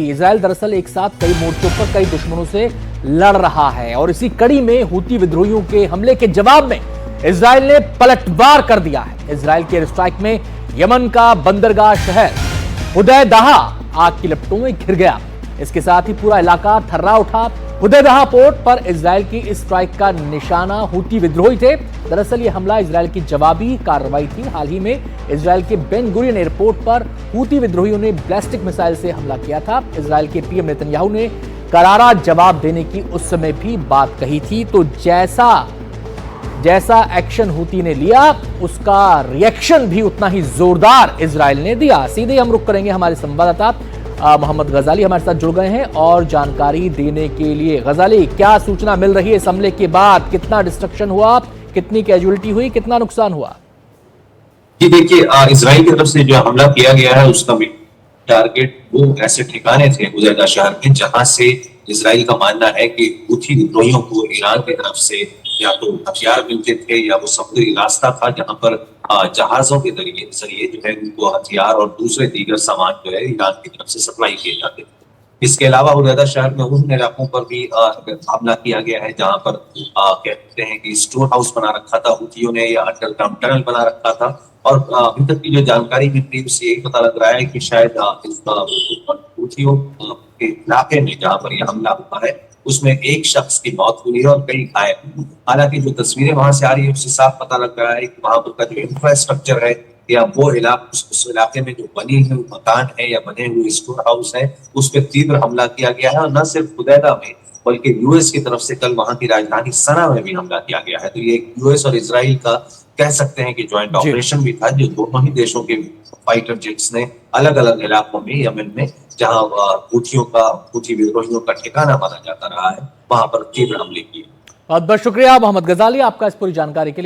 Israel दरअसल एक साथ कई मोर्चों पर कई दुश्मनों से लड़ रहा है और इसी कड़ी में हूती विद्रोहियों के हमले के जवाब में इजराइल ने पलटवार कर दिया है। इजराइल के एयर स्ट्राइक में यमन का बंदरगाह शहर हुदैदाह आग की लपटों में घिर गया। इसके साथ ही पूरा इलाका थर्रा उठा। हुदैदाह पोर्ट पर इजराइल की इस स्ट्राइक का निशाना हूती विद्रोही थे। दरअसल यह हमला इजराइल की जवाबी कार्रवाई थी। हाल ही में इजराइल के बेन गुरियन एयरपोर्ट पर हूती विद्रोहियों ने बैलिस्टिक मिसाइल से हमला किया था। इजराइल के पीएम नेतन्याहू ने करारा जवाब देने की उस समय भी बात कही थी। तो जैसा एक्शन हूती ने लिया उसका रिएक्शन भी उतना ही जोरदार इजराइल ने दिया। सीधे हम रुख करेंगे हमारे संवाददाता मोहम्मद गजाली हमारे साथ जुड़ गए हैं और जानकारी देने के लिए। गजाली, क्या सूचना मिल रही है इस हमले के बाद? कितना डिस्ट्रक्शन हुआ, कितनी कैजुअलिटी हुई, कितना नुकसान हुआ? जी देखिए, इजराइल की तरफ से जो हमला किया गया है उसका टारगेट वो ऐसे ठिकाने थे हुदैदा शहर में जहां से इजराइल का मानना है कि हूथी विद्रोहियों को ईरान की तरफ से या तो हथियार मिलते थे या वो समुद्री रास्ता था जहां पर जहाजों के जरिए जो है उनको हथियार और दूसरे दीगर सामान जो है ईरान की तरफ से सप्लाई किए जाते थे। इसके अलावा हुदैदा शहर में उन इलाकों पर भी हमला किया गया है जहां पर कहते हैं कि स्टोर हाउस बना रखा था हूथियों ने या अंडरग्राउंड टनल बना रखा था। और अभी तक की जो जानकारी मिल रही है उससे यही पता लग रहा है कि शायद हूथियों के इलाके में जहां पर यह हमला हुआ है उसमें एक शख्स की मौत हुई है और कई घायल। हालांकि जो तस्वीरें वहां से आ रही है उससे साफ पता लग रहा है कि वहां पर का जो इंफ्रास्ट्रक्चर है या वो उस इलाके में जो बनी हुई मकान है या बने हुए स्टोर हाउस है उस पर तीव्र हमला किया गया है। और न सिर्फ हुदैदा में बल्कि यूएस की तरफ से कल वहां की राजधानी सना में भी हमला किया गया है। तो ये यूएस और इजराइल का कह सकते हैं कि ज्वाइंट ऑपरेशन भी था जो दोनों ही देशों के फाइटर जेट्स ने अलग अलग इलाकों में यमन में जहां हूथी विद्रोहियों का ठिकाना माना जाता रहा है वहां पर तीव्र हमले किए। बहुत बहुत शुक्रिया मोहम्मद गजाली आपका इस पूरी जानकारी के लिए।